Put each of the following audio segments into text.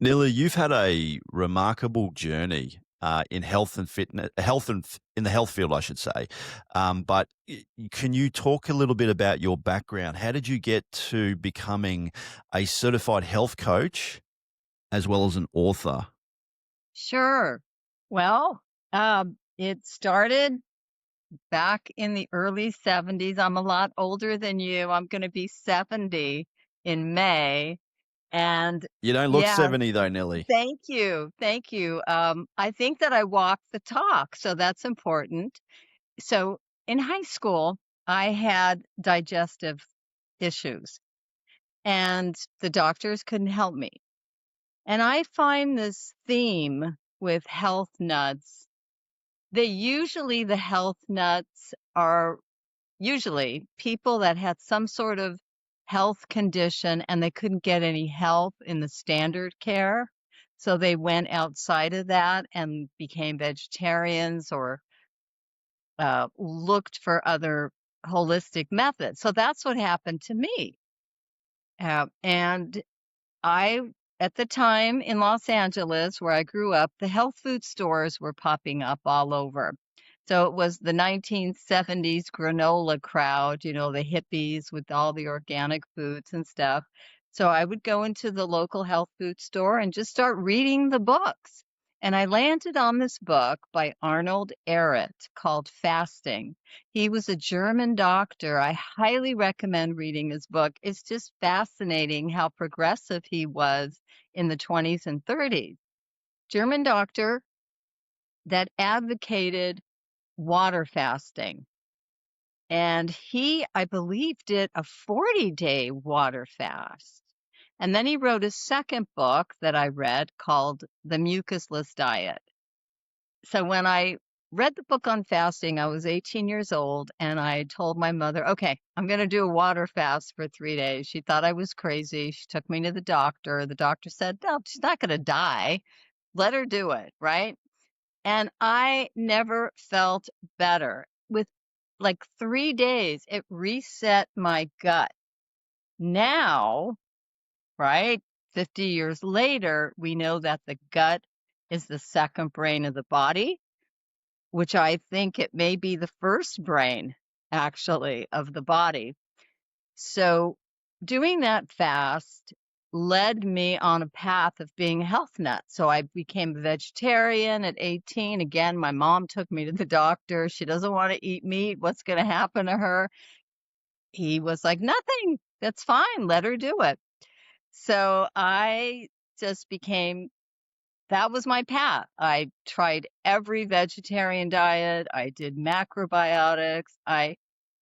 Nili, you've had a remarkable journey in health and fitness, in the health field, I should say. But can you talk a little bit about your background? How did you get to becoming a certified health coach as well as an author? Sure. Well, it started back in the early 70s. I'm a lot older than you. I'm going to be 70 in May. And You don't look yeah, 70 though, Nili. thank you. Thank you. I think that I walk the talk, so that's important. So in high school, I had digestive issues, and the doctors couldn't help me. And I find this theme with health nuts. The health nuts are usually people that had some sort of health condition and they couldn't get any help in the standard care. So they went outside of that and became vegetarians or looked for other holistic methods. So that's what happened to me. And I, at the time in Los Angeles, where I grew up, the health food stores were popping up all over. So it was the 1970s granola crowd, the hippies with all the organic foods and stuff. So I would go into the local health food store and just start reading the books. And I landed on this book by Arnold Ehret called Fasting. He was a German doctor. I highly recommend reading his book. It's just fascinating how progressive he was in the 20s and 30s. German doctor that advocated water fasting. And he, I believe, did a 40-day water fast. And then he wrote a second book that I read called The Mucusless Diet. So when I read the book on fasting, I was 18 years old and I told my mother, okay, I'm going to do a water fast for 3 days. She thought I was crazy. She took me to the doctor. The doctor said, no, she's not going to die. Let her do it. Right. And I never felt better. With like 3 days, it reset my gut. Now, right, 50 years later, we know that the gut is the second brain of the body, which I think it may be the first brain actually of the body. So doing that fast led me on a path of being a health nut. So I became a vegetarian at 18. Again, my mom took me to the doctor. She doesn't want to eat meat. What's going to happen to her? He was like, nothing. That's fine. Let her do it. So I just became that was my path. I tried every vegetarian diet. I did macrobiotics. I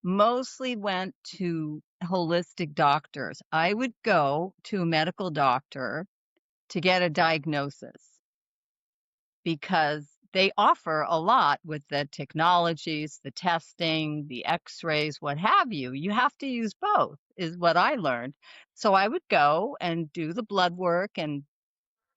mostly went to holistic doctors. I would go to a medical doctor to get a diagnosis because they offer a lot with the technologies, the testing, the x-rays, what have you. You have to use both, is what I learned. So I would go and do the blood work and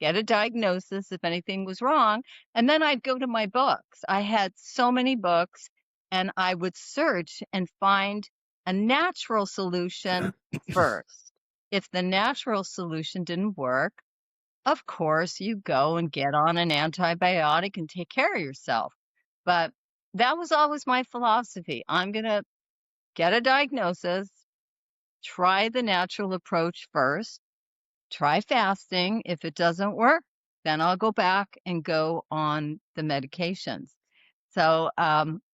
get a diagnosis if anything was wrong, and then I'd go to my books. I had so many books, and I would search and find a natural solution first. If the natural solution didn't work, of course, you go and get on an antibiotic and take care of yourself. But that was always my philosophy. I'm going to get a diagnosis, try the natural approach first, try fasting. If it doesn't work, then I'll go back and go on the medications. So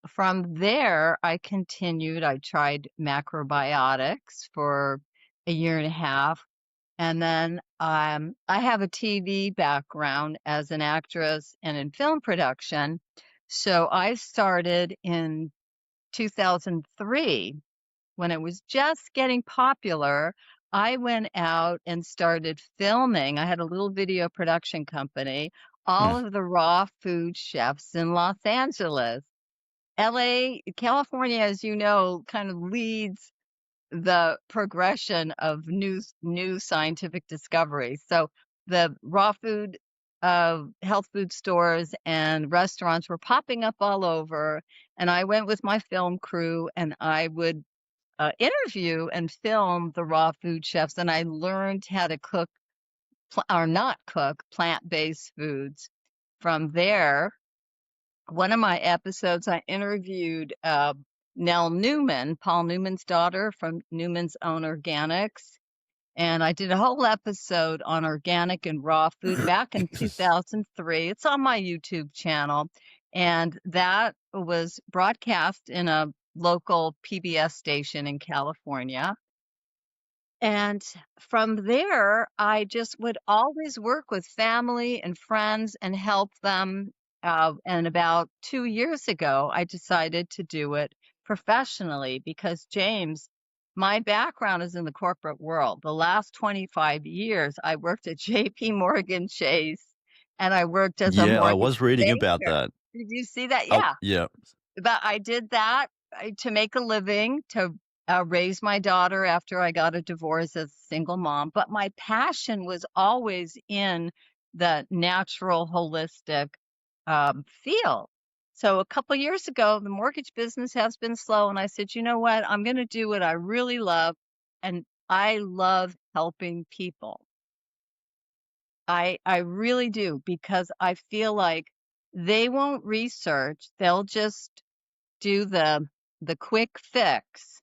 from there, I continued. I tried macrobiotics for a year and a half. And then I have a TV background as an actress and in film production. So I started in 2003 when it was just getting popular. I went out and started filming. I had a little video production company, all Mm. of the raw food chefs in Los Angeles. LA, California, as you know, kind of leads the progression of new scientific discoveries. So the raw food health food stores and restaurants were popping up all over. And I went with my film crew and I would interview and film the raw food chefs, and I learned how to cook or not cook plant-based foods. From there, one of my episodes, I interviewed Nell Newman, Paul Newman's daughter from Newman's Own Organics. And I did a whole episode on organic and raw food back in 2003. It's on my YouTube channel. And that was broadcast in a local PBS station in California. And from there, I just would always work with family and friends and help them. And about 2 years ago, I decided to do it professionally because, James, my background is in the corporate world. The last 25 years, I worked at JP Morgan Chase and I worked as a Yeah, I mortgage was reading about banker. that. Did you see that? Oh, Yeah. yeah. But I did that to make a living, to raise my daughter after I got a divorce as a single mom. But my passion was always in the natural, holistic field. So a couple years ago, the mortgage business has been slow. And I said, you know what? I'm going to do what I really love. And I love helping people. I really do, because I feel like they won't research. They'll just do the quick fix,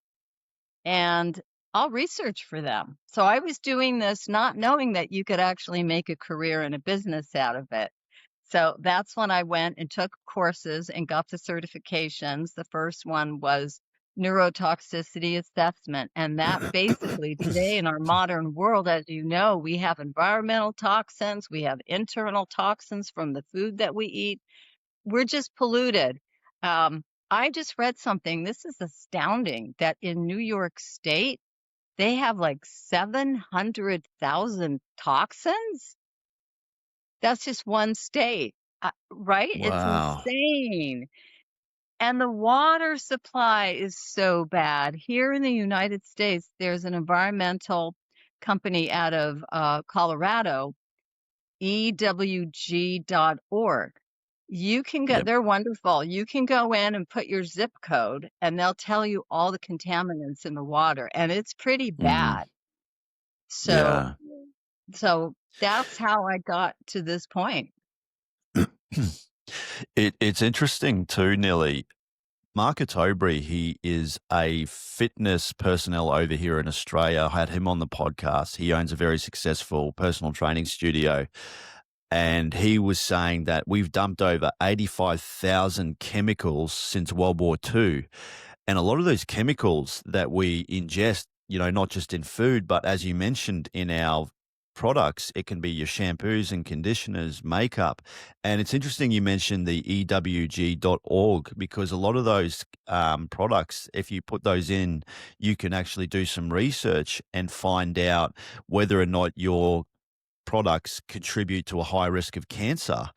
and I'll research for them. So I was doing this not knowing that you could actually make a career and a business out of it. So that's when I went and took courses and got the certifications. The first one was neurotoxicity assessment. And that basically today in our modern world, as you know, we have environmental toxins, we have internal toxins from the food that we eat. We're just polluted. I just read something. This is astounding that in New York State, they have like 700,000 toxins. That's just one state, right? It's Wow. insane. And the water supply is so bad. Here in the United States, there's an environmental company out of Colorado, ewg.org. You can Yep. they're wonderful. You can go in and put your zip code and they'll tell you all the contaminants in the water, and it's pretty Mhm. bad. So, Yeah. so that's how I got to this point. It's interesting too, Nilly. Marcus Aubry, he is a fitness personnel over here in Australia. I had him on the podcast. He owns a very successful personal training studio. And he was saying that we've dumped over 85,000 chemicals since World War II. And a lot of those chemicals that we ingest, not just in food, but as you mentioned in our products, it can be your shampoos and conditioners, makeup. And it's interesting you mentioned the ewg.org because a lot of those products, if you put those in, you can actually do some research and find out whether or not your products contribute to a high risk of cancer.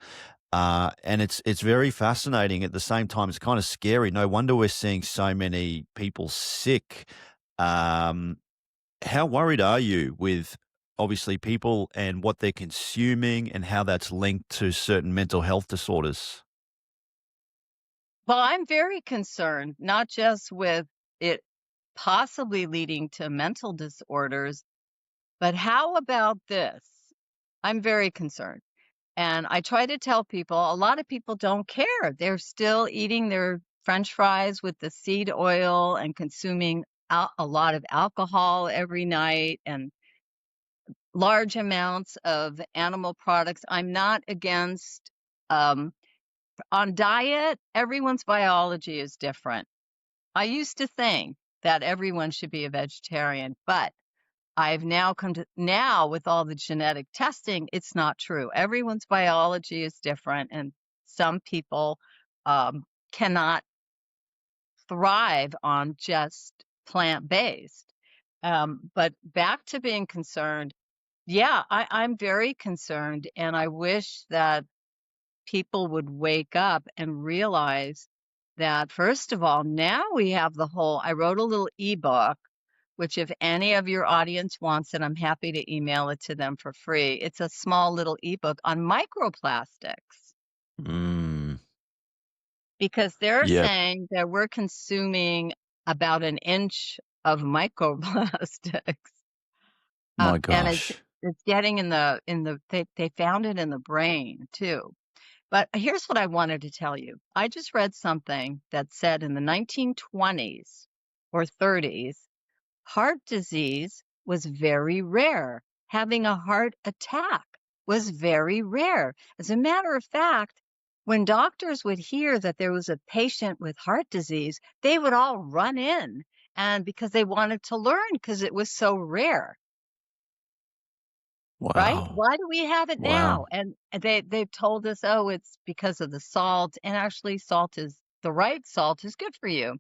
And it's very fascinating. At the same time, it's kind of scary. No wonder we're seeing so many people sick. Um, how worried are you with obviously people and what they're consuming and how that's linked to certain mental health disorders? Well, I'm very concerned, not just with it possibly leading to mental disorders, but how about this? I'm very concerned. And I try to tell people, a lot of people don't care. They're still eating their French fries with the seed oil and consuming a lot of alcohol every night and large amounts of animal products. I'm not against, um, on diet, everyone's biology is different. I used to think that everyone should be a vegetarian, but I've now come to now with all the genetic testing, it's not true. Everyone's biology is different, and some people cannot thrive on just plant-based. But back to being concerned, yeah, I'm very concerned, and I wish that people would wake up and realize that, first of all, now we have I wrote a little ebook which if any of your audience wants it, I'm happy to email it to them for free. It's a small little ebook on microplastics Mm, because they're yep. saying that we're consuming about an inch of microplastics. My And it's gosh. It's getting they found it in the brain too. But here's what I wanted to tell you. I just read something that said in the 1920s or 30s, heart disease was very rare. Having a heart attack was very rare. As a matter of fact, when doctors would hear that there was a patient with heart disease, they would all run in and because they wanted to learn because it was so rare. Right? Wow. Why do we have it Wow. now? And they've told us, "Oh, it's because of the salt," and actually the right salt is good for you.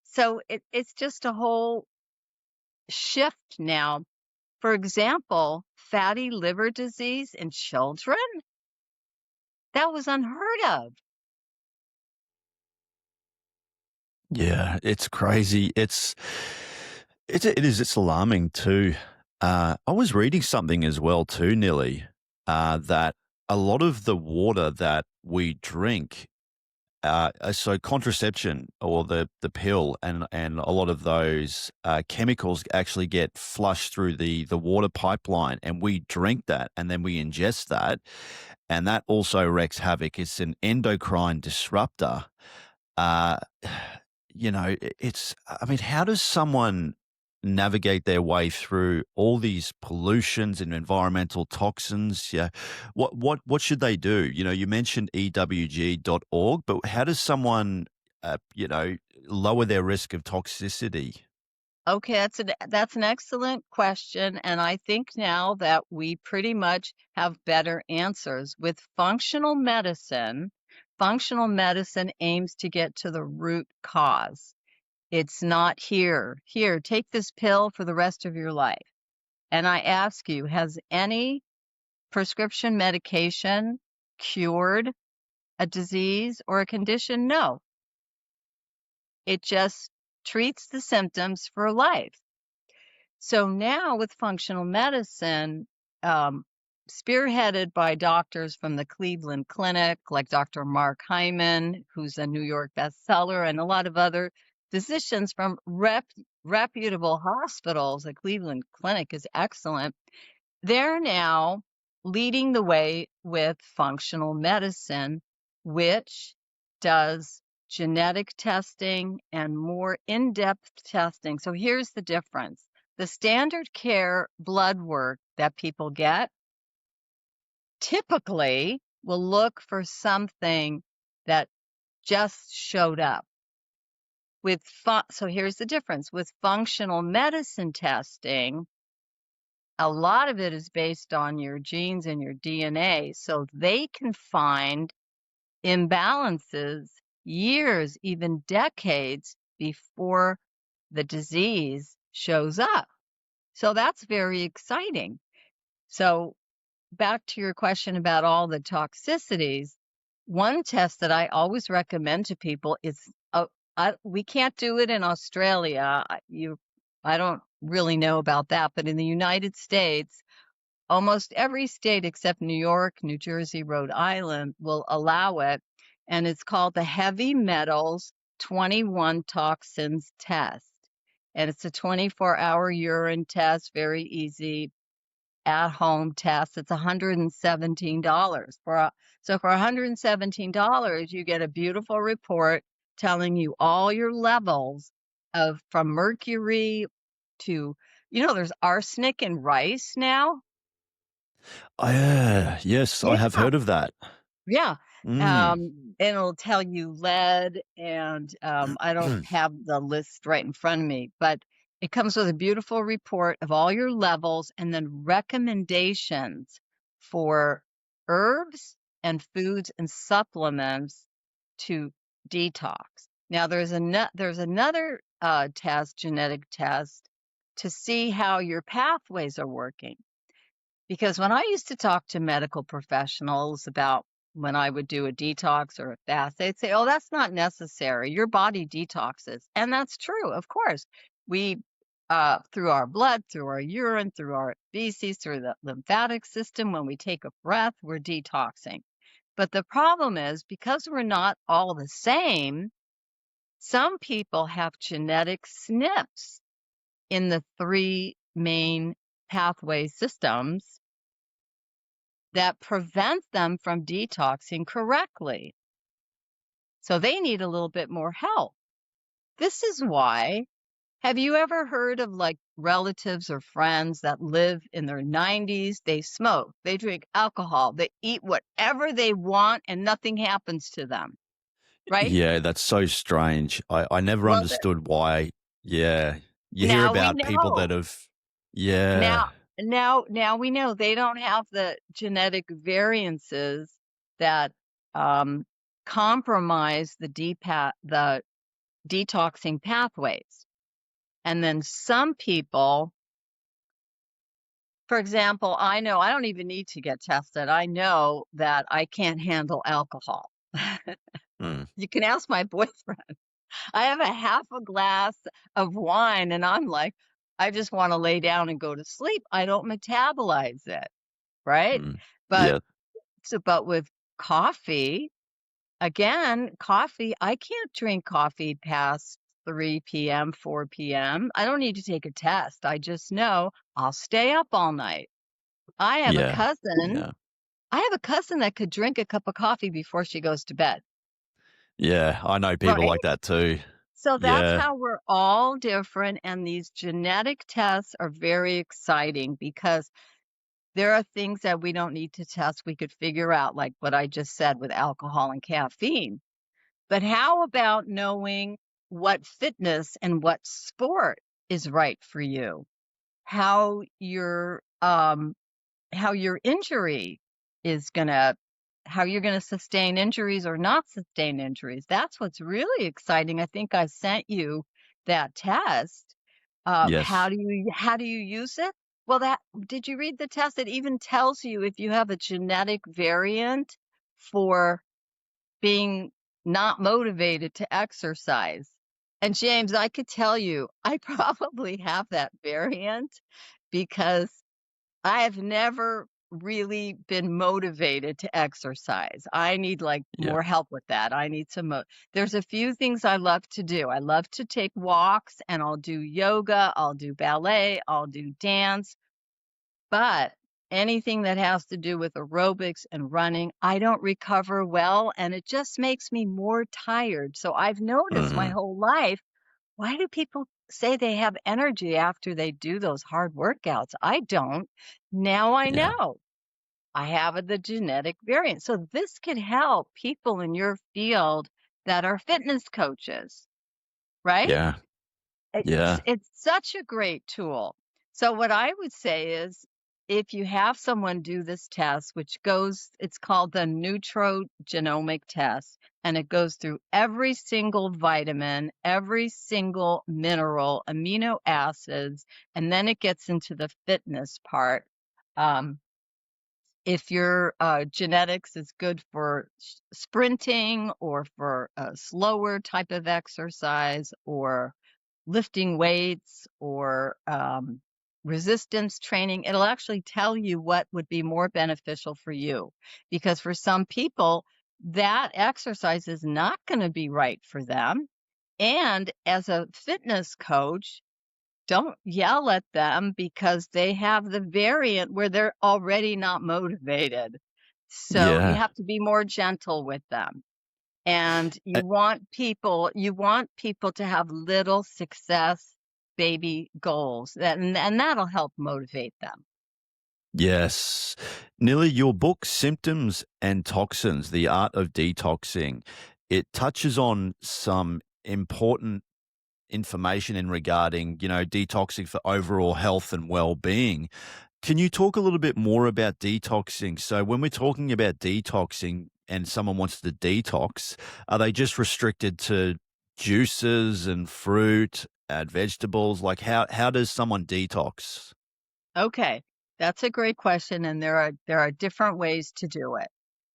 So it's just a whole shift now. For example, fatty liver disease in children, that was unheard of. Yeah, it's crazy. It's alarming too. I was reading something as well too, Nilly, that a lot of the water that we drink, so contraception or the pill and a lot of those chemicals actually get flushed through the water pipeline, and we drink that, and then we ingest that, and that also wreaks havoc. It's an endocrine disruptor. Uh, I mean, how does someone navigate their way through all these pollutions and environmental toxins? Yeah. What should they do? You mentioned ewg.org, but how does someone, lower their risk of toxicity? Okay, that's an excellent question, and I think now that we pretty much have better answers. With functional medicine aims to get to the root cause. It's not here, take this pill for the rest of your life. And I ask you, has any prescription medication cured a disease or a condition? No. It just treats the symptoms for life. So now with functional medicine, um, spearheaded by doctors from the Cleveland Clinic, like Dr. Mark Hyman, who's a New York bestseller, and a lot of other physicians from reputable hospitals. The Cleveland Clinic is excellent. They're now leading the way with functional medicine, which does genetic testing and more in-depth testing. So here's the difference. The standard care blood work that people get typically will look for something that just showed up. So here's the difference. With functional medicine testing, a lot of it is based on your genes and your DNA, so they can find imbalances years, even decades before the disease shows up. So that's very exciting. So back to your question about all the toxicities, one test that I always recommend to people is we can't do it in Australia. I don't really know about that, but in the United States, almost every state except New York, New Jersey, Rhode Island will allow it, and it's called the Heavy Metals 21 Toxins Test. And it's a 24-hour urine test, very easy at-home test. It's $117 so for $117, you get a beautiful report telling you all your levels from mercury to, there's arsenic in rice now. Yes, I have Yeah. heard of that. Yeah. Mm. And it'll tell you lead, and I don't have the list right in front of me, but it comes with a beautiful report of all your levels and then recommendations for herbs and foods and supplements to detox. Now, there's another genetic test, to see how your pathways are working. Because when I used to talk to medical professionals about when I would do a detox or a fast, they'd say, "Oh, that's not necessary. Your body detoxes." And that's true, of course. We, through our blood, through our urine, through our feces, through the lymphatic system, when we take a breath, we're detoxing. But the problem is, because we're not all the same, some people have genetic SNPs in the three main pathway systems that prevent them from detoxing correctly. So they need a little bit more help. This is why, have you ever heard of like relatives or friends that live in their 90s? They smoke, they drink alcohol, they eat whatever they want, and nothing happens to them, right? Yeah, that's so strange. I never Well, understood why. Yeah. You hear now we about people know. that have Now, yeah. now we know they don't have the genetic variances that um, compromise the detoxing pathways. And then some people, for example, I know I don't even need to get tested. I know that I can't handle alcohol. Mm, You can ask my boyfriend. I have a half a glass of wine and I'm like, I just want to lay down and go to sleep. I don't metabolize it, right? mm. But Yeah, but with coffee, again, coffee, I can't drink coffee past 3 p.m., 4 p.m. I don't need to take a test. I just know I'll stay up all night. I have a yeah, cousin yeah. I have a cousin that could drink a cup of coffee before she goes to bed, Yeah, I know people right? like that too. So that's Yeah, how we're all different, and these genetic tests are very exciting because there are things that we don't need to test, we could figure out, like what I just said with alcohol and caffeine. But how about knowing what fitness and what sport is right for you? How your injury is gonna how you're gonna sustain injuries or not sustain injuries. That's what's really exciting. I think I sent you that test. yes. How do you use it? Well, that did you read the test? It even tells you if you have a genetic variant for being not motivated to exercise. And James, I could tell you, I probably have that variant because I have never really been motivated to exercise. I need like Yeah. more help with that. I need some there's a few things I love to do. I love to take walks and I'll do yoga, I'll do ballet, I'll do dance, but anything that has to do with aerobics and running, I don't recover well and it just makes me more tired. So I've noticed my Mhm. whole life, why do people say they have energy after they do those hard workouts? I don't. Now I Yeah, know I have the genetic variant. So this could help people in your field that are fitness coaches, right? yeah, It's yeah. it's such a great tool. So what I would say is if you have someone do this test, it's called the nutrogenomic test, and it goes through every single vitamin, every single mineral, amino acids, and then it gets into the fitness part. Um, if your genetics is good for sprinting or for a slower type of exercise or lifting weights or resistance training, it'll actually tell you what would be more beneficial for you. Because for some people, that exercise is not going to be right for them. And as a fitness coach, don't yell at them because they have the variant where they're already not motivated. So you Yeah. have to be more gentle with them. And Uh, you want people to have little success baby goals and that'll help motivate them. yes. Nili, your book, Symptoms and Toxins, The Art of Detoxing, it touches on some important information in regarding, detoxing for overall health and well-being. Can you talk a little bit more about detoxing? So when we're talking about detoxing and someone wants to detox, are they just restricted to juices and fruit and vegetables? Like how does someone detox? Okay, that's a great question and there are different ways to do it.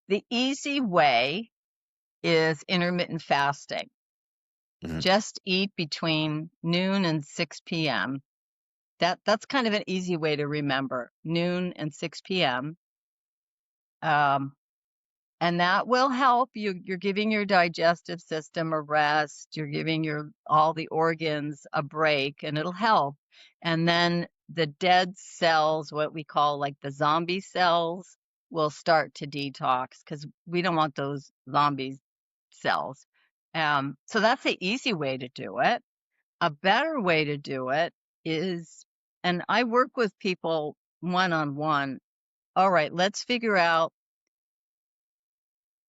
The easy way is intermittent fasting. Mhm. Just eat between noon and 6 p.m. That's kind of an easy way to remember, noon and 6 p.m. Um, and that will help you. You're giving your digestive system a rest. You're giving your all the organs a break, and it'll help. And then the dead cells, what we call like the zombie cells, will start to detox because we don't want those zombie cells. So that's the easy way to do it. A better way to do it is, and I work with people one on one. All right, let's figure out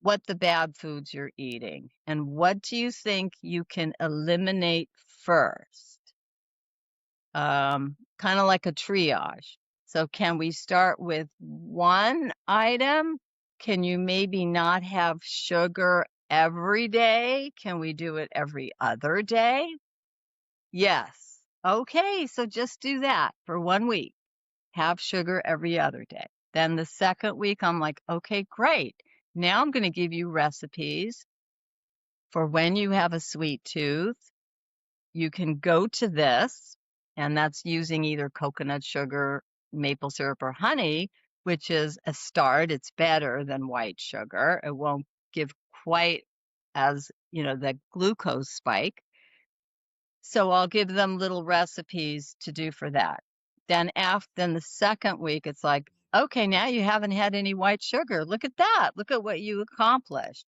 what the bad foods you're eating and what do you think you can eliminate first? Kind of like a triage. So can we start with one item? Can you maybe not have sugar every day? Can we do it every other day? Yes. Okay, so just do that for 1 week. Have sugar every other day. Then the second week, I'm like, okay, great. Now I'm going to give you recipes for when you have a sweet tooth. You can go to this, and that's using either coconut sugar, maple syrup, or honey, which is a start. It's better than white sugar. It won't give quite as, the glucose spike. So I'll give them little recipes to do for that. Then the second week, it's like, okay, now you haven't had any white sugar. Look at that. Look at what you accomplished.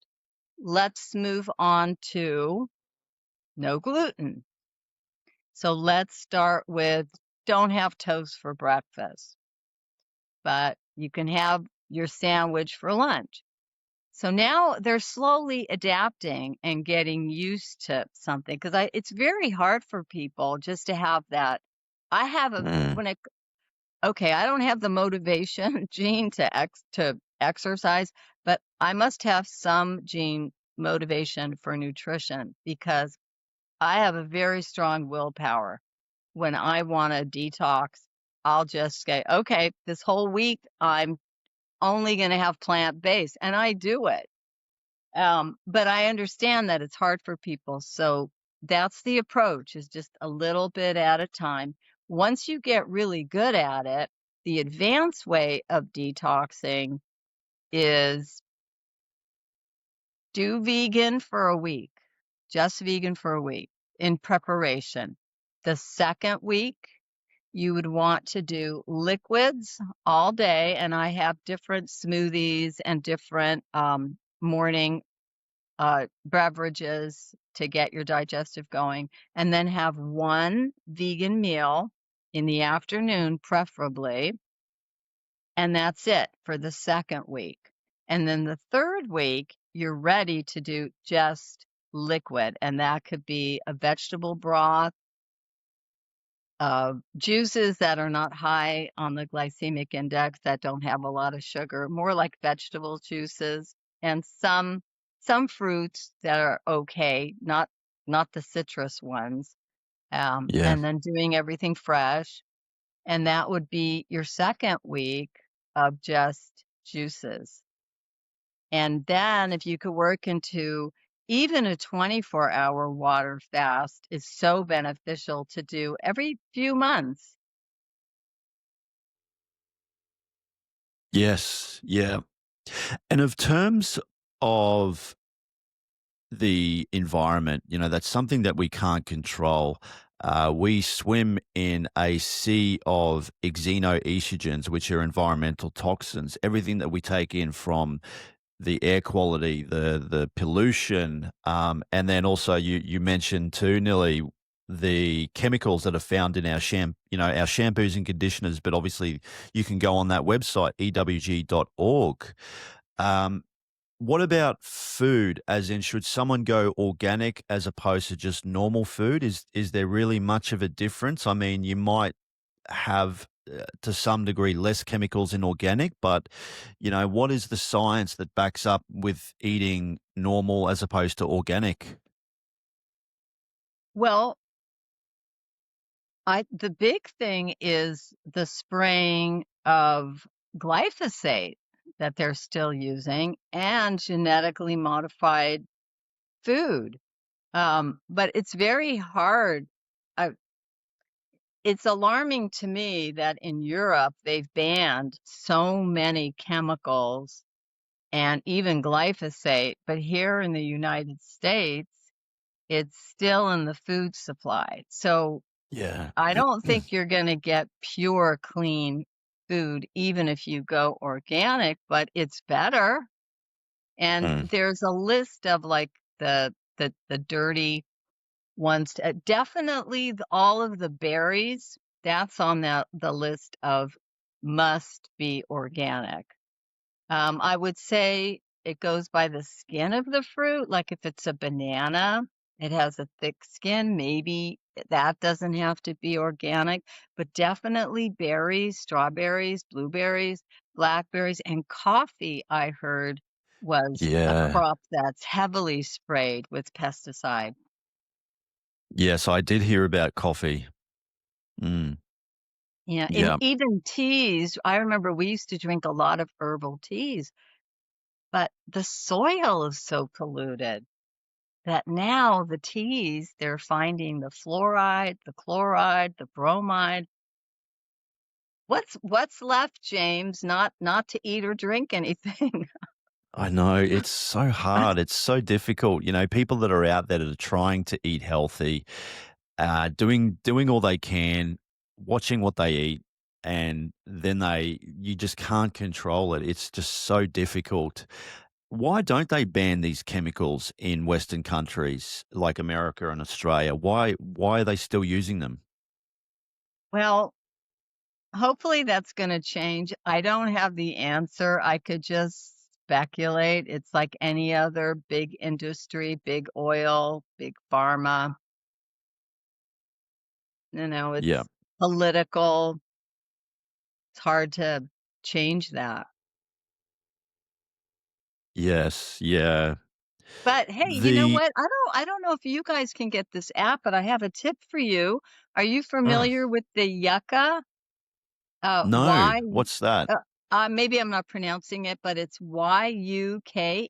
Let's move on to no gluten. So let's start with don't have toast for breakfast, but you can have your sandwich for lunch. So now they're slowly adapting and getting used to something because it's very hard for people just to have that. I have a Mm. when it okay, I don't have the motivation gene to exercise, but I must have some gene motivation for nutrition because I have a very strong willpower. When I want to detox, I'll just say, okay, this whole week I'm only going to have plant-based, and I do it. But I understand that it's hard for people. So that's the approach, is just a little bit at a time. Once you get really good at it, the advanced way of detoxing is do vegan for a week, just vegan for a week in preparation. The second week, you would want to do liquids all day. And I have different smoothies and different morning beverages to get your digestive going, and then have one vegan meal in the afternoon, preferably. And that's it for the second week. And then the third week, you're ready to do just liquid. And that could be a vegetable broth, juices that are not high on the glycemic index, that don't have a lot of sugar, more like vegetable juices, and some fruits that are okay, not the citrus ones. Yeah. And then doing everything fresh. And that would be your second week of just juices. And then if you could work into even a 24-hour water fast is so beneficial to do every few months. Yes. Yeah. And of terms of the environment, that's something that we can't control. We swim in a sea of xenoestrogens, which are environmental toxins. Everything that we take in from the air quality, the pollution, and then also you mentioned too, Nilly, the chemicals that are found in our shampoos and conditioners. But obviously, you can go on that website ewg.org. Um, what about food? As in, should someone go organic as opposed to just normal food? Is there really much of a difference? I mean, you might have to some degree less chemicals in organic, but what is the science that backs up with eating normal as opposed to organic? Well, the big thing is the spraying of glyphosate that they're still using and genetically modified food. But it's very hard. Uh, it's alarming to me that in Europe they've banned so many chemicals and even glyphosate, but here in the United States, it's still in the food supply. So Yeah. I don't think you're gonna get pure, clean food even if you go organic, but it's better. And Mm. there's a list of, like, the dirty ones, definitely all of the berries, that's on the list of must be organic. I would say it goes by the skin of the fruit. Like if it's a banana, it has a thick skin. Maybe that doesn't have to be organic, but definitely berries, strawberries, blueberries, blackberries, and coffee, I heard was a Yeah. crop that's heavily sprayed with pesticide. Yes, I did hear about coffee. Mm. Yeah, and Yeah. even teas, I remember we used to drink a lot of herbal teas, but the soil is so polluted that now the teas, they're finding the fluoride, the chloride, the bromide. What's left, James? Not to eat or drink anything. I know, it's so hard, it's so difficult, people that are out there that are trying to eat healthy, doing all they can, watching what they eat, and then you just can't control it, it's just so difficult. Why don't they ban these chemicals in Western countries like America and Australia? Why are they still using them? Well, hopefully that's gonna change. I don't have the answer. I could just speculate. It's like any other big industry, big oil, big pharma. Yeah. It's political. It's hard to change that. Yes, yeah. But hey, you know The what? I don't know if you guys can get this app, but I have a tip for you. Are you mm, familiar with the yucca? no, Y what's that? uh, maybe I'm not pronouncing it, but it's Yuka.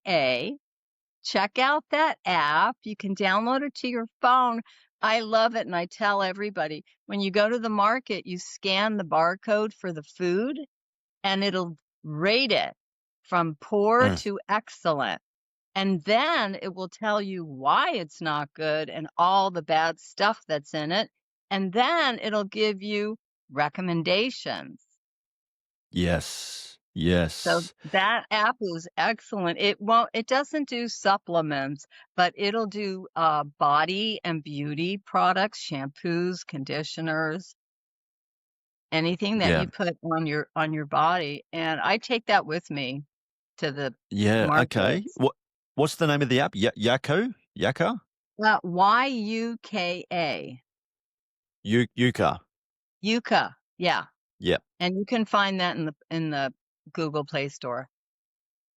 Check out that app. You can download it to your phone. I love it, and I tell everybody, when you go to the market, you scan the barcode for the food, and it'll rate it from poor Mm, to excellent. And then it will tell you why it's not good and all the bad stuff that's in it. And then it'll give you recommendations. yes, So yes, that app is excellent. It doesn't do supplements, but it'll do body and beauty products, shampoos, conditioners, anything that yeah. you put on your body. And I take that with me to the Yeah, okay. markets. What's the name of the app? Yako? Yaka? Yuka. Yuka. Yuka, yeah, Yeah. and you can find that in the Google Play Store.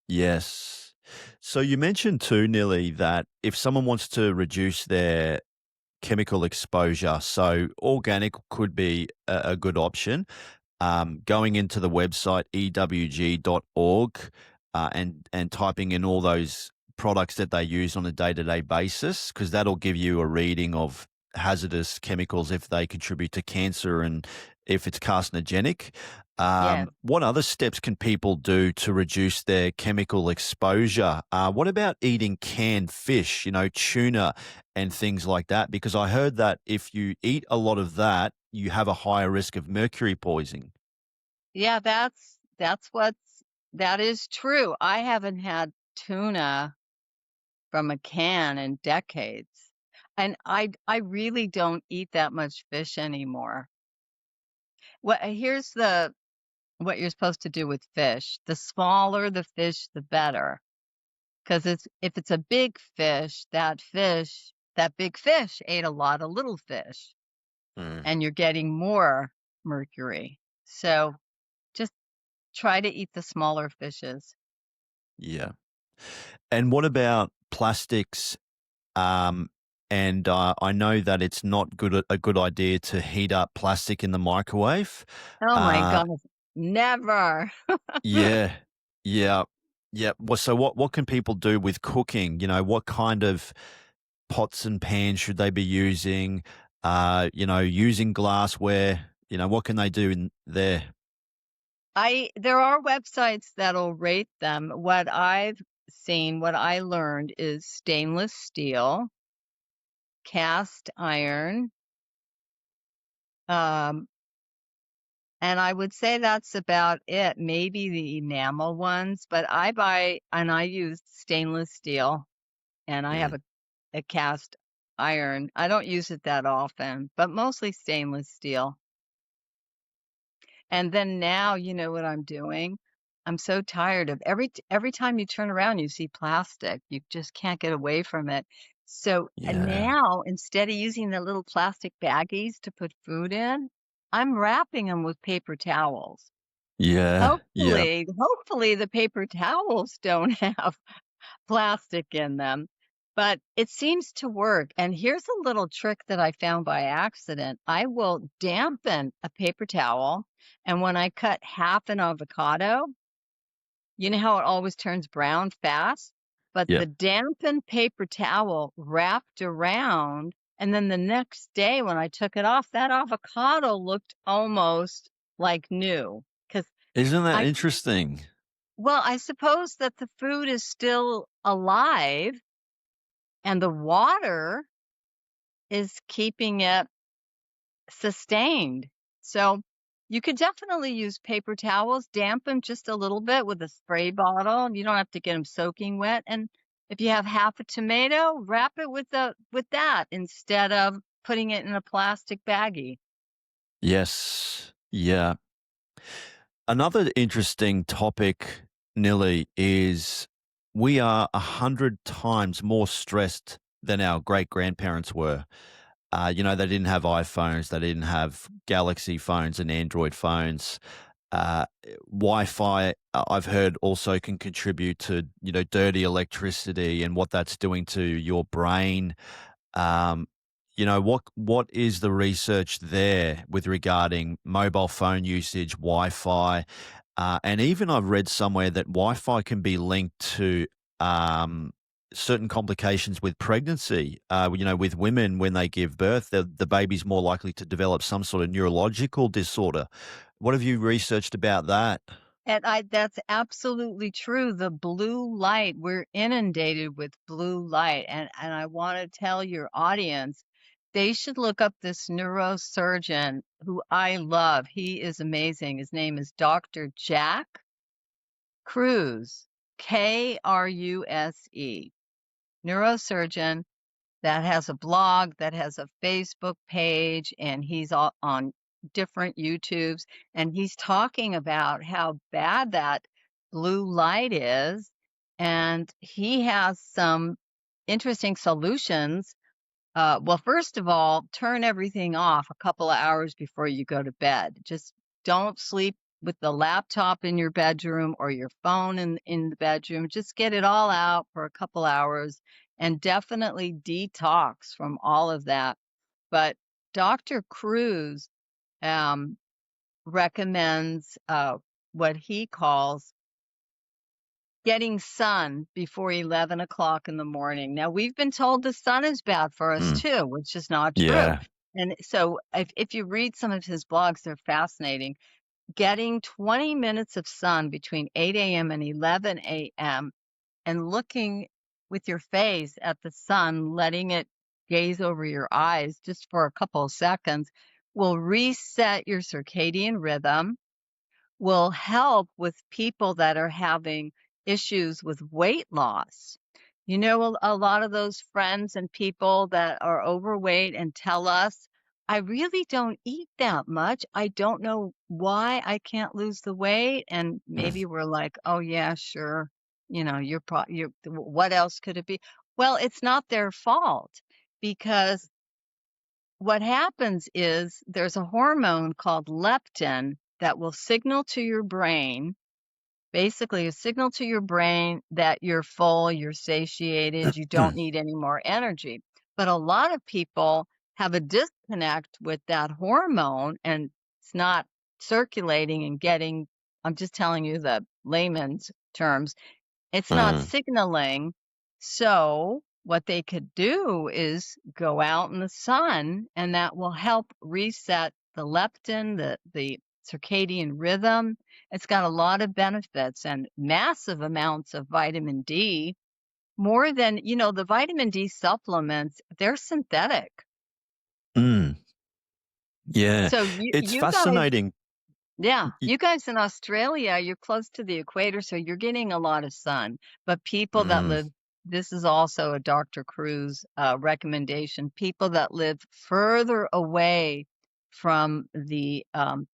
Yes. So you mentioned too, Nilly, that if someone wants to reduce their chemical exposure, so organic could be a good option. Going into the website ewg.org and typing in all those products that they use on a day-to-day basis, because that'll give you a reading of hazardous chemicals if they contribute to cancer and if it's carcinogenic. Yes. What other steps can people do to reduce their chemical exposure? What about eating canned fish, tuna and things like that? Because I heard that if you eat a lot of that, you have a higher risk of mercury poisoning. Yeah, that is true. I haven't had tuna from a can in decades, and I really don't eat that much fish anymore. Here's the what you're supposed to do with fish. The smaller the fish, the better. 'Cause if it's a big fish, that big fish ate a lot of little fish, Mm, and you're getting more mercury. So, just try to eat the smaller fishes. yeah. And what about plastics? Um, and I know that it's not a good idea to heat up plastic in the microwave. Oh my Uh, gosh, never. yeah, yeah, yeah. Well, so what can people do with cooking? What kind of pots and pans should they be using? Using glassware. What can they do in there? There are websites that'll rate them. What I've seen, what I learned is stainless steel, cast iron, Um, and I would say that's about it. Maybe the enamel ones, but I buy and I use stainless steel, and I have Mm. a cast iron. I don't use it that often, but mostly stainless steel. And then now, you know what I'm doing? I'm so tired of every time you turn around, you see plastic. You just can't get away from it. So Yeah. now, instead of using the little plastic baggies to put food in, I'm wrapping them with paper towels. Yeah. Yeah. Hopefully the paper towels don't have plastic in them, but it seems to work. And here's a little trick that I found by accident. I will dampen a paper towel, and when I cut half an avocado, you know how it always turns brown fast? But Yeah. the dampened paper towel wrapped around, and then the next day when I took it off, that avocado looked almost like new. Because Isn't that I, interesting? well, I suppose that the food is still alive and the water is keeping it sustained. So you could definitely use paper towels, damp them just a little bit with a spray bottle. You don't have to get them soaking wet. And if you have half a tomato, wrap it with that instead of putting it in a plastic baggie. Yes. Yeah. Another interesting topic, Nili, is we are 100 times more stressed than our great grandparents were. They didn't have iPhones, they didn't have Galaxy phones and Android phones. Wi-Fi, I've heard also can contribute to, dirty electricity and what that's doing to your brain. Um, what is the research there with regarding mobile phone usage, Wi-Fi, and even I've read somewhere that Wi-Fi can be linked to um, certain complications with pregnancy. With women when they give birth, the baby's more likely to develop some sort of neurological disorder. What have you researched about that? And that's absolutely true. The blue light, we're inundated with blue light. And I want to tell your audience, they should look up this neurosurgeon who I love. He is amazing. His name is Dr. Jack Cruz, Kruse, neurosurgeon that has a blog, that has a Facebook page, and he's on different YouTubes, and he's talking about how bad that blue light is, and he has some interesting solutions. Well, first of all, turn everything off a couple of hours before you go to bed. Just don't sleep with the laptop in your bedroom or your phone in the bedroom. Just get it all out for a couple hours and definitely detox from all of that. But Dr. Cruz um, recommends what he calls getting sun before 11 o'clock in the morning. Now, we've been told the sun is bad for us Mm, too, which is not true. yeah. And so, if you read some of his blogs, they're fascinating. Getting 20 minutes of sun between 8 a.m. and 11 a.m. and looking with your face at the sun, letting it gaze over your eyes just for a couple of seconds will reset your circadian rhythm, will help with people that are having issues with weight loss. You know, a lot of those friends and people that are overweight and tell us, I really don't eat that much. I don't know why I can't lose the weight. And maybe we're like, oh, yeah, sure. You know, what else could it be? Well, it's not their fault because what happens is there's a hormone called leptin that will signal to your brain, basically a signal to your brain that you're full, you're satiated, you don't Mm. need any more energy. But a lot of people have a disconnect with that hormone and it's not circulating and getting, I'm just telling you the layman's terms, it's not Mm. signaling. So what they could do is go out in the sun, and that will help reset the leptin, the circadian rhythm. It's got a lot of benefits and massive amounts of vitamin D, more than, the vitamin D supplements, they're synthetic. Mm. Yeah, So you it's you guys fascinating. Yeah, Y you guys in Australia, you're close to the equator, so you're getting a lot of sun. But people that mm, live, this is also a Dr. Cruz recommendation, people that live further away from the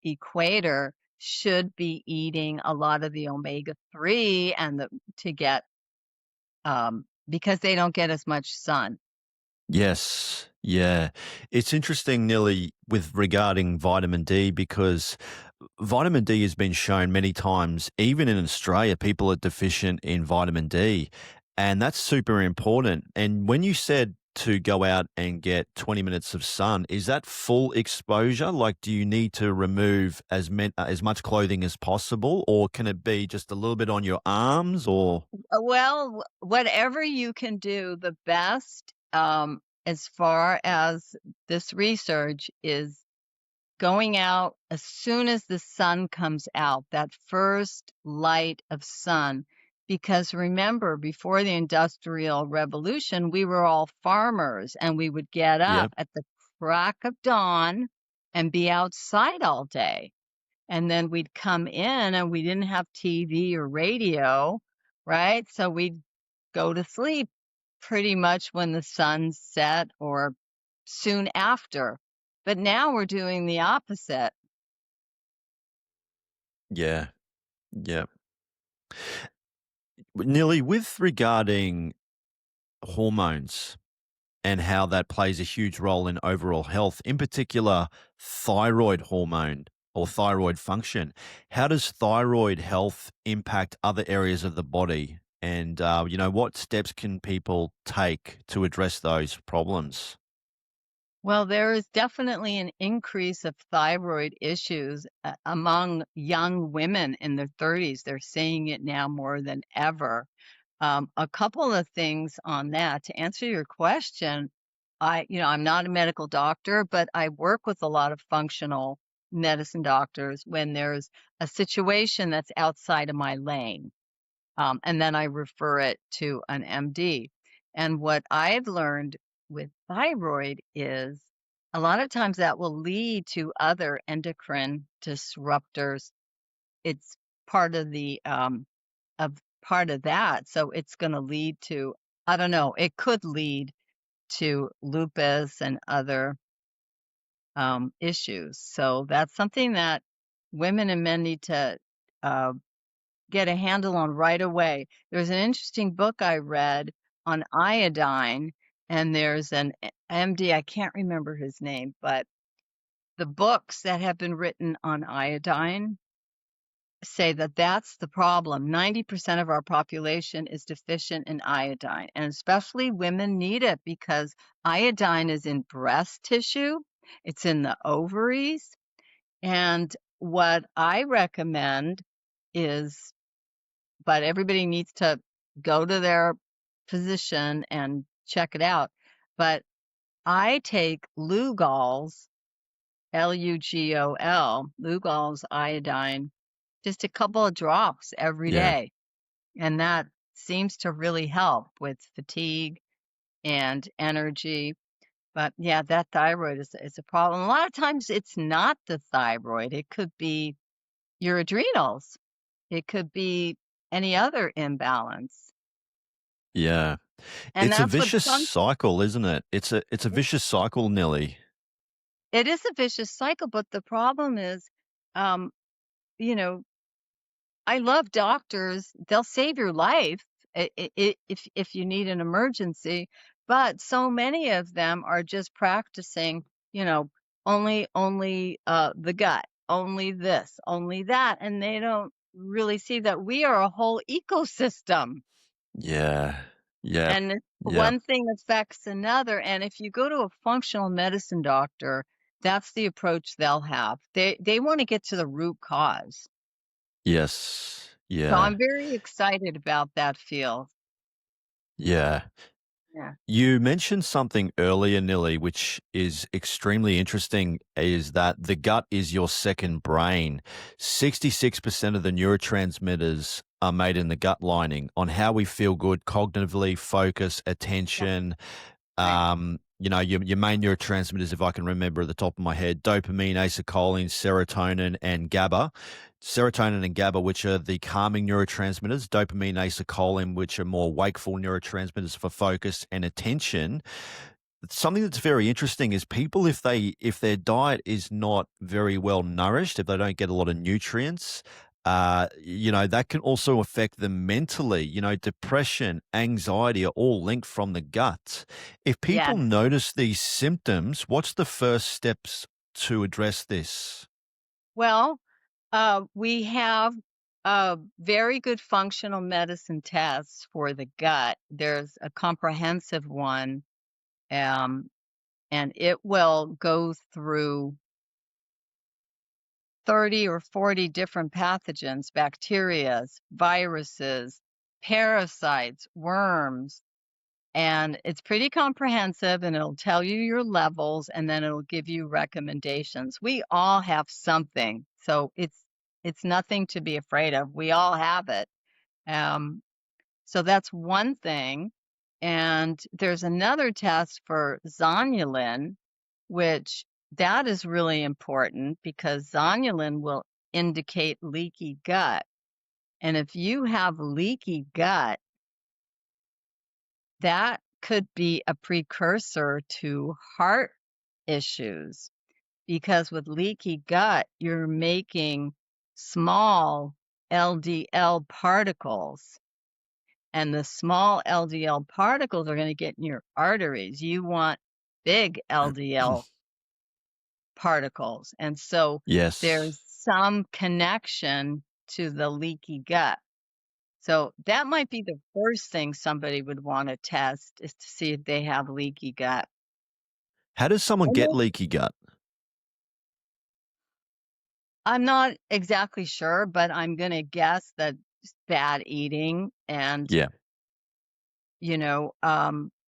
equator should be eating a lot of the omega-3 and to get because they don't get as much sun. yes, yeah. It's interesting, Nilly, with regarding vitamin D because vitamin D has been shown many times, even in Australia, people are deficient in vitamin D, and that's super important. And when you said to go out and get 20 minutes of sun, is that full exposure? Like, do you need to remove as much clothing as possible, or can it be just a little bit on your arms? Or Well, whatever you can do, the best, as far as this research is going out as soon as the sun comes out, that first light of sun. Because remember, before the Industrial Revolution, we were all farmers and we would get yeah, up at the crack of dawn and be outside all day. And then we'd come in and we didn't have TV or radio, right? So we'd go to sleep pretty much when the sun set or soon after. But now we're doing the opposite. yeah, yeah. Nilly, with regarding hormones and how that plays a huge role in overall health, in particular, thyroid hormone or thyroid function. How does thyroid health impact other areas of the body? And, what steps can people take to address those problems? Well, there is definitely an increase of thyroid issues among young women in their 30s. They're seeing it now more than ever. A couple of things on that. To answer your question, I'm not a medical doctor, but I work with a lot of functional medicine doctors when there's a situation that's outside of my lane. And then I refer it to an MD. And what I've learned with thyroid is a lot of times that will lead to other endocrine disruptors. It's part of the of part of that. So it's going to lead to, I don't know, it could lead to lupus and other issues. So that's something that women and men need to uh, get a handle on right away. There's an interesting book I read on iodine, and there's an MD, I can't remember his name, but the books that have been written on iodine say that that's the problem. 90% of our population is deficient in iodine, and especially women need it because iodine is in breast tissue, it's in the ovaries, and what I recommend is but everybody needs to go to their physician and check it out. But I take Lugol's, Lugol's iodine, just a couple of drops every Yeah. day. And that seems to really help with fatigue and energy. But yeah, that thyroid is a problem. A lot of times it's not the thyroid. It could be your adrenals. It could be any other imbalance. Yeah. And It's a that's what vicious some cycle, isn't it? It's a vicious cycle, Nilly. it is a vicious cycle, but the problem is, um, you know, I love doctors. They'll save your life if you need an emergency, but so many of them are just practicing, you know, only the gut, only this, only that, and they don't really see that we are a whole ecosystem. Yeah. Yeah. And Yeah. one thing affects another, and if you go to a functional medicine doctor, that's the approach they'll have. They wanna get to the root cause. Yes. So Yeah. I'm very excited about that field. Yeah. Yeah. You mentioned something earlier, Nilly, which is extremely interesting, is that the gut is your second brain. 66% of the neurotransmitters are made in the gut lining on how we feel good cognitively, focus, Yeah, attention. right. your main neurotransmitters, if I can remember at the top of my head, dopamine, acetylcholine, serotonin, and GABA. Serotonin and GABA, which are the calming neurotransmitters, dopamine, acetylcholine, which are more wakeful neurotransmitters for focus and attention. Something that's very interesting is people, if their diet is not very well nourished, if they don't get a lot of nutrients, that can also affect them mentally. Depression, anxiety are all linked from the gut. If people Yes. notice these symptoms, what's the first steps to address this? Well, we have very good functional medicine tests for the gut. There's a comprehensive one, um, and it will go through 30 or 40 different pathogens, bacterias, viruses, parasites, worms, and it's pretty comprehensive, and it'll tell you your levels, and then it'll give you recommendations. We all have something, so it's nothing to be afraid of. We all have it. Um, so that's one thing. And there's another test for zonulin, which that is really important because zonulin will indicate leaky gut. And if you have leaky gut, that could be a precursor to heart issues because with leaky gut, you're making small LDL particles, and the small LDL particles are going to get in your arteries. You want big LDL particles. And so Yes. there's some connection to the leaky gut. So that might be the first thing somebody would want to test is to see if they have leaky gut. How does someone And get then leaky gut? I'm not exactly sure, but I'm going to guess that it's bad eating and Yeah.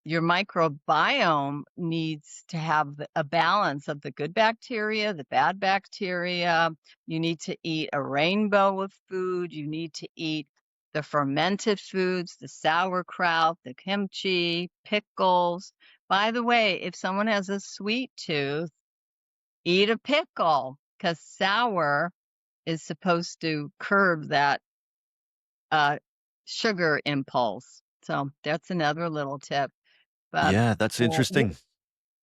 your microbiome needs to have a balance of the good bacteria, the bad bacteria. You need to eat a rainbow of food. You need to eat the fermented foods, the sauerkraut, the kimchi, pickles. By the way, if someone has a sweet tooth, eat a pickle because sour is supposed to curb that uh, sugar impulse. So that's another little tip. But Yeah, that's uh, interesting.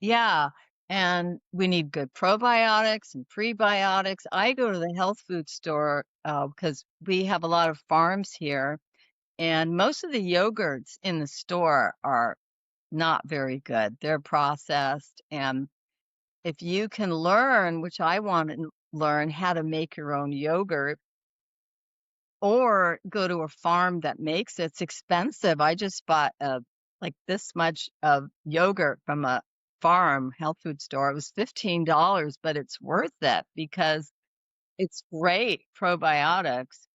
yeah, and we need good probiotics and prebiotics. I go to the health food store because we have a lot of farms here, and most of the yogurts in the store are not very good. They're processed, and if you can learn, which I want to learn, how to make your own yogurt or go to a farm that makes it. It's expensive. I just bought like this much of yogurt from a farm health food store. It was $15, but it's worth it because it's great probiotics.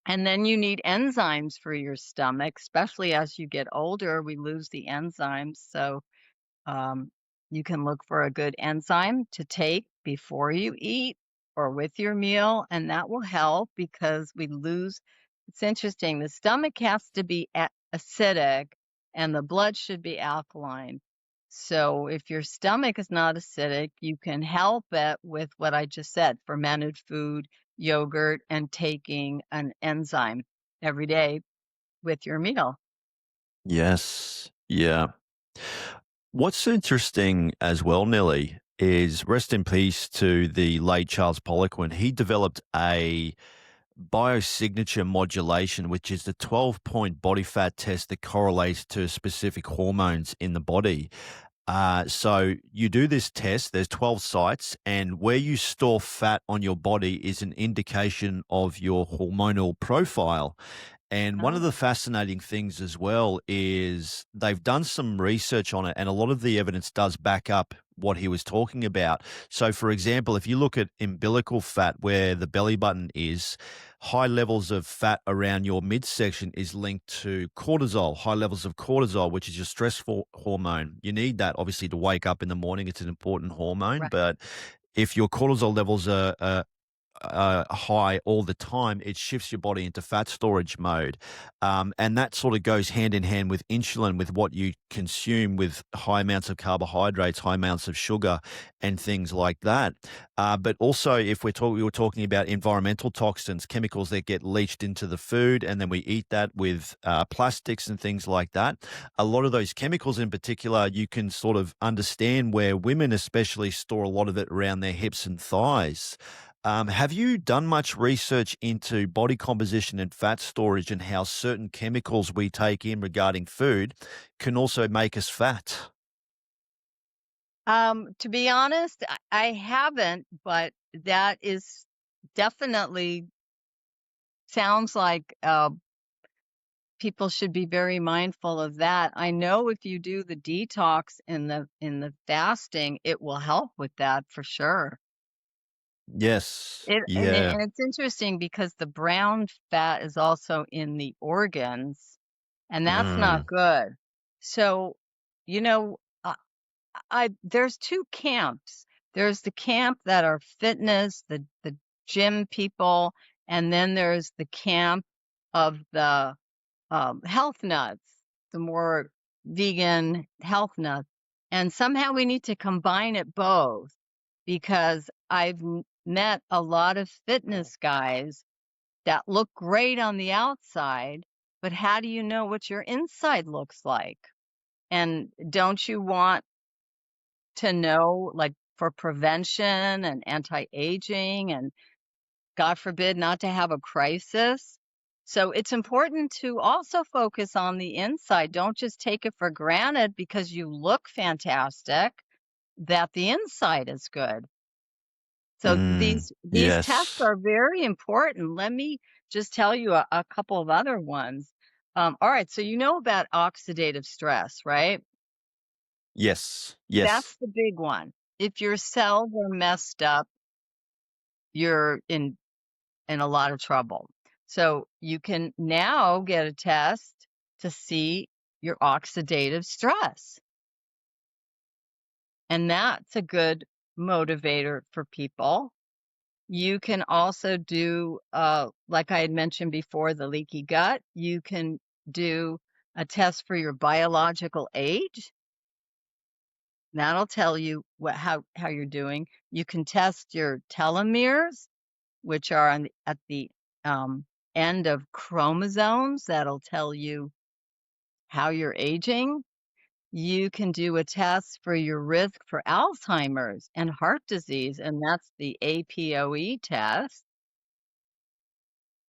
And then you need enzymes for your stomach, especially as you get older, we lose the enzymes. So um, you can look for a good enzyme to take before you eat or with your meal, and that will help because we lose. It's interesting. The stomach has to be acidic and the blood should be alkaline. So if your stomach is not acidic, you can help it with what I just said, fermented food, yogurt, and taking an enzyme every day with your meal. Yes. Yeah. What's interesting as well, Nelly, is rest in peace to the late Charles Poliquin. He developed a biosignature modulation, which is the 12-point body fat test that correlates to specific hormones in the body. So you do this test, there's 12 sites, and where you store fat on your body is an indication of your hormonal profile. And one of Oh, the fascinating things as well is they've done some research on it, and a lot of the evidence does back up what he was talking about. So, for example, if you look at umbilical fat, where the belly button is, high levels of fat around your midsection is linked to cortisol, high levels of cortisol, which is your hormone. You need that obviously to wake up in the morning. It's an important hormone, right. but if your cortisol levels are high all the time, it shifts your body into fat storage mode. And that sort of goes hand in hand with insulin, with what you consume with high amounts of carbohydrates, high amounts of sugar, and things like that. But also, if we were talking about environmental toxins, chemicals that get leached into the food, and then we eat that with plastics and things like that. A lot of those chemicals in particular, you can sort of understand where women especially store a lot of it around their hips and thighs. Have you done much research into body composition and fat storage and how certain chemicals we take in regarding food can also make us fat? To be honest, I haven't, but that is definitely sounds like, people should be very mindful of that. I know if you do the detox in the fasting, it will help with that for sure. Yes. It Yeah. and it's interesting because the brown fat is also in the organs, and that's not Mm. good. So, you know, I there's 2 camps. There's the camp that are fitness, the gym people, and then there's the camp of the, health nuts, the more vegan health nuts, and somehow we need to combine it both because I've met a lot of fitness guys that look great on the outside, but how do you know what your inside looks like? And don't you want to know, like, for prevention and anti-aging and God forbid not to have a crisis? So it's important to also focus on the inside. Don't just take it for granted because you look fantastic that the inside is good. So Mm. these tests Yes. are very important. Let me just tell you a couple of other ones. All right, so you know about oxidative stress, right? Yes. That's Yes. the big one. If your cells are messed up, you're in a lot of trouble. So you can now get a test to see your oxidative stress. And that's a good motivator for people. You can also do, like I had mentioned before, the leaky gut. You can do a test for your biological age. That'll tell you how you're doing. You can test your telomeres, which are at the um, end of chromosomes. That'll tell you how you're aging. You can do a test for your risk for Alzheimer's and heart disease, and that's the APOE test.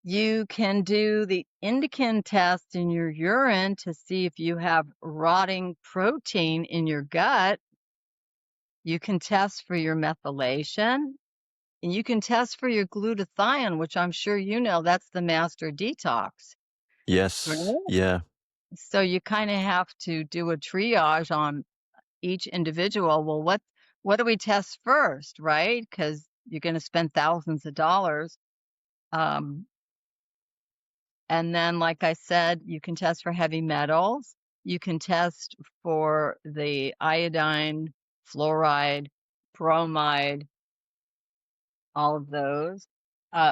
You can do the indican test in your urine to see if you have rotting protein in your gut. You can test for your methylation, and you can test for your glutathione, which I'm sure you know that's the master detox, Yes. right? Yeah. So you kind of have to do a triage on each individual. Well, what do we test first, right? Because you're going to spend thousands of dollars. Um, and then, like I said, you can test for heavy metals. You can test for the iodine, fluoride, bromide, all of those.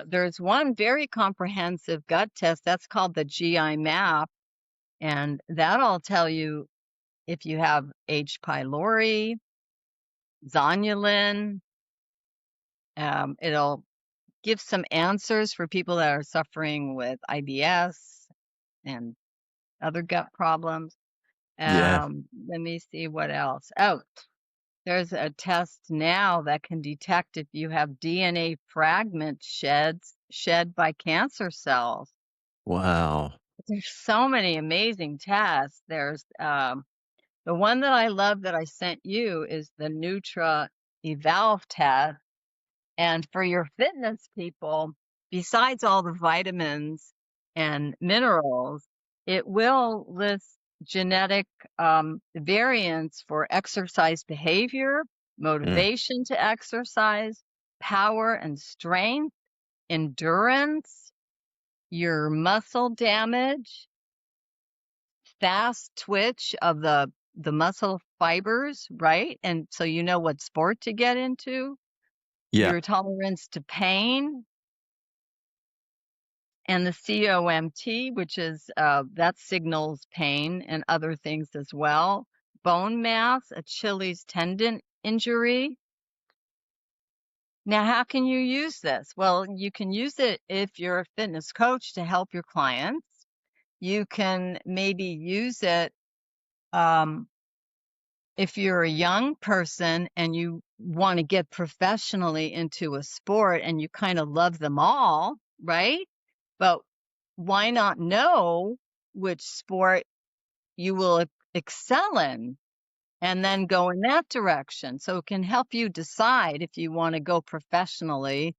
There's one very comprehensive gut test that's called the GI map, and that'll tell you if you have H. pylori, zonulin. It'll give some answers for people that are suffering with IBS and other gut problems. Yeah. Let me see what else. Oh, there's a test now that can detect if you have DNA fragment shed by cancer cells. Wow. There's so many amazing tests. There's the one that I love that I sent you is the Nutra Evalve test. And for your fitness people, besides all the vitamins and minerals, it will list genetic variants for exercise behavior, Mm. motivation to exercise, power and strength, endurance, your muscle damage, fast twitch of the muscle fibers, right? And so you know what sport to get into. Yeah. your tolerance to pain, and the COMT, which is that signals pain and other things as well. Bone mass, Achilles tendon injury. Now, how can you use this? Well, you can use it if you're a fitness coach to help your clients. You can maybe use it um, if you're a young person and you want to get professionally into a sport and you kind of love them all, right? But why not know which sport you will excel in and then go in that direction? So it can help you decide if you want to go professionally,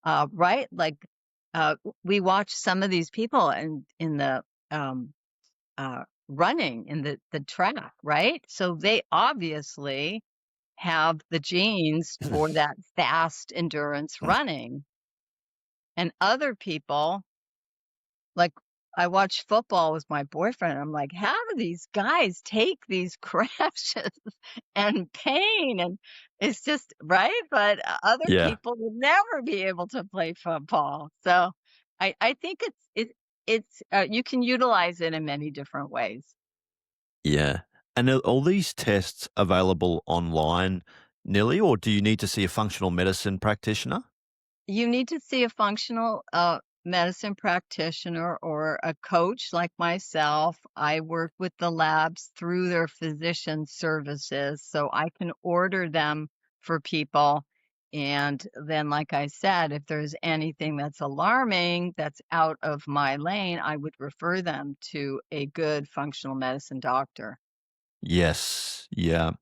right? Like we watch some of these people in the um, running in the track, right? So they obviously have the genes for that fast endurance running. And other people, like I watch football with my boyfriend. I'm like, how do these guys take these crashes and pain? And it's just right. But other Yeah. people would never be able to play football. So I think it's you can utilize it in many different ways. Yeah. And are all these tests available online, Nilly, or do you need to see a functional medicine practitioner? You need to see a functional medicine practitioner or a coach like myself. I work with the labs through their physician services, so I can order them for people. And then, like I said, if there's anything that's alarming that's out of my lane, I would refer them to a good functional medicine doctor. Yes. Yeah.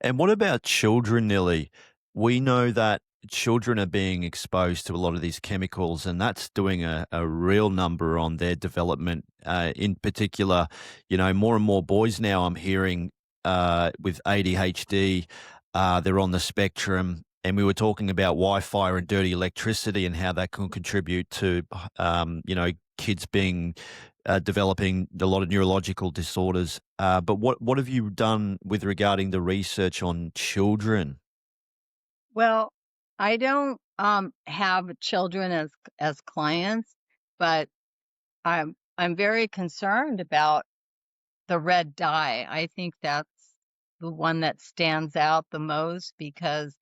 And what about children, Nilly? We know that children are being exposed to a lot of these chemicals, and that's doing a real number on their development. In particular, more and more boys now I'm hearing with ADHD, they're on the spectrum. And we were talking about Wi-Fi and dirty electricity and how that can contribute to, kids being developing a lot of neurological disorders. But what have you done with regarding the research on children? Well, I don't have children as clients, but I'm very concerned about the red dye. I think that's the one that stands out the most because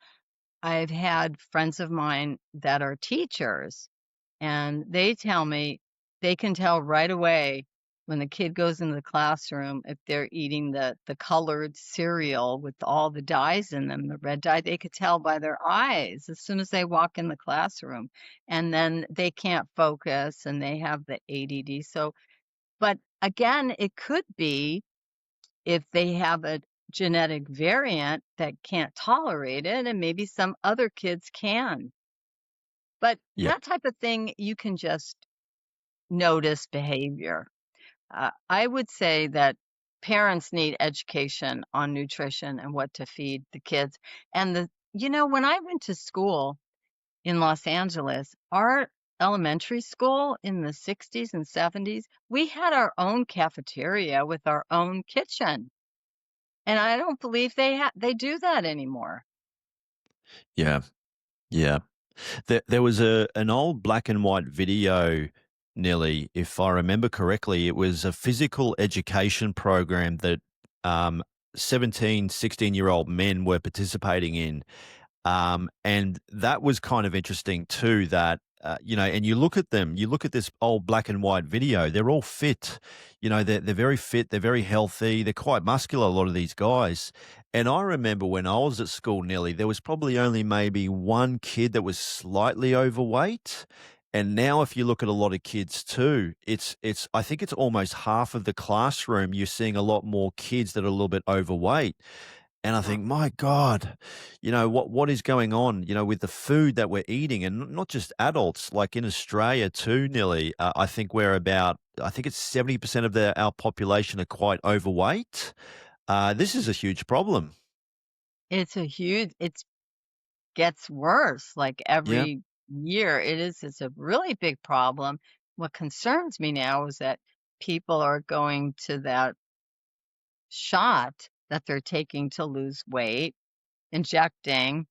I've had friends of mine that are teachers, and they tell me they can tell right away when the kid goes into the classroom if they're eating the colored cereal with all the dyes in them, the red dye, they could tell by their eyes as soon as they walk in the classroom. And then they can't focus and they have the ADD. So, but again, it could be if they have a genetic variant that can't tolerate it, and maybe some other kids can. But Yeah, that type of thing, you can just notice behavior. I would say that parents need education on nutrition and what to feed the kids. And when I went to school in Los Angeles, our elementary school in the 60s and 70s, we had our own cafeteria with our own kitchen. And I don't believe they do that anymore. yeah, yeah. There was an old black and white video, Nelly, if I remember correctly. It was a physical education program that 17, 16-year-old men were participating in. And that was kind of interesting too that, and you look at them, you look at this old black and white video, they're all fit. They're very fit, they're very healthy, they're quite muscular, a lot of these guys. And I remember when I was at school, Nelly, there was probably only maybe one kid that was slightly overweight. And now if you look at a lot of kids too, I think it's almost half of the classroom. You're seeing a lot more kids that are a little bit overweight. And I think, my God, what is going on, with the food that we're eating, and not just adults, like in Australia too, Nearly. I think it's 70% of our population are quite overweight. This is a huge problem. It gets worse like Yeah. every year. It's a really big problem. What concerns me now is that people are going to that shot that they're taking to lose weight, injecting.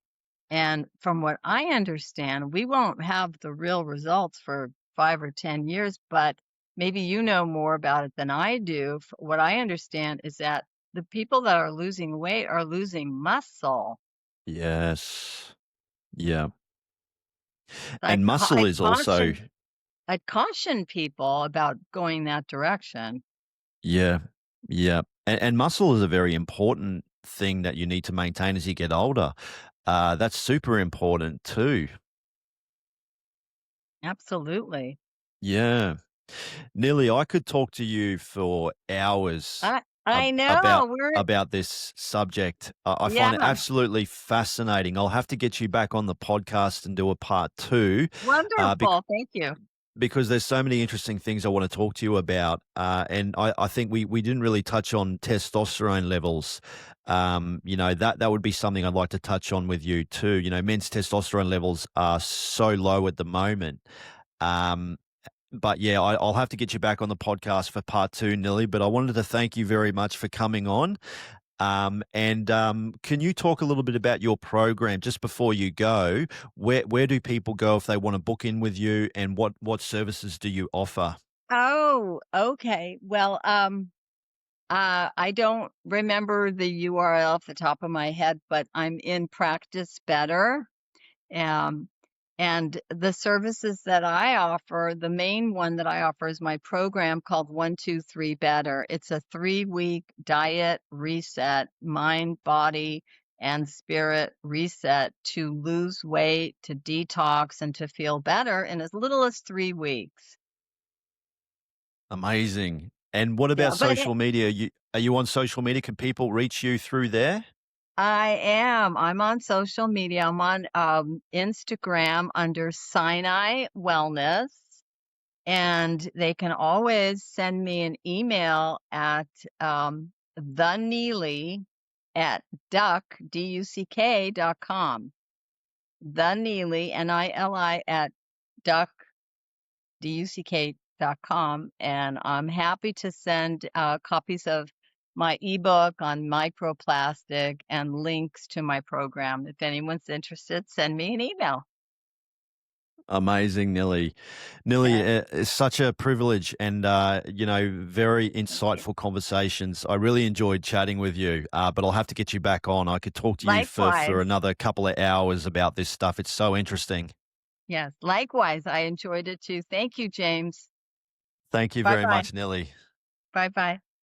And from what I understand, we won't have the real results for 5 or 10 years, but maybe you know more about it than I do. What I understand is that the people that are losing weight are losing muscle. Yes. Yeah. I And ca muscle is also I'd caution people about going that direction. yeah, yeah. And muscle is a very important thing that you need to maintain as you get older. That's super important too. Absolutely. Yeah. Nearly, I could talk to you for hours I about know, this subject. I find it yeah, absolutely fascinating. I'll have to get you back on the podcast and do a part 2, uh, bec wonderful, thank you. because there's so many interesting things I wanna talk to you about, and I think we didn't really touch on testosterone levels. That would be something I'd like to touch on with you too. Men's testosterone levels are so low at the moment. Um, but yeah, I'll have to get you back on the podcast for part 2, Nilly, but I wanted to thank you very much for coming on. And can you talk a little bit about your program just before you go? Where do people go if they want to book in with you, and what services do you offer? Oh, okay. Well, I don't remember the URL off the top of my head, but I'm in Practice Better. Um, and the services that I offer, the main one that I offer is my program called 123 Better. It's a 3-week diet reset, mind, body, and spirit reset to lose weight, to detox, and to feel better in as little as 3 weeks. Amazing. And what Yeah, about social media? Are you on social media? Can people reach you through there? I am. I'm on social media. I'm on Instagram under Sinai Wellness, and they can always send me an email at the Neely at duck.com. The Neely, Nili at duck.com, and I'm happy to send copies of my ebook on microplastic and links to my program. If anyone's interested, send me an email. Amazing, Nilly. Nilly, Yeah, it's such a privilege and, very thank you. insightful conversations. I really enjoyed chatting with you, but I'll have to get you back on. I could talk to you for Likewise. another couple of hours about this stuff. It's so interesting. Yes, likewise. I enjoyed it too. Thank you, James. Thank you Bye very bye. much, Nilly. Bye bye.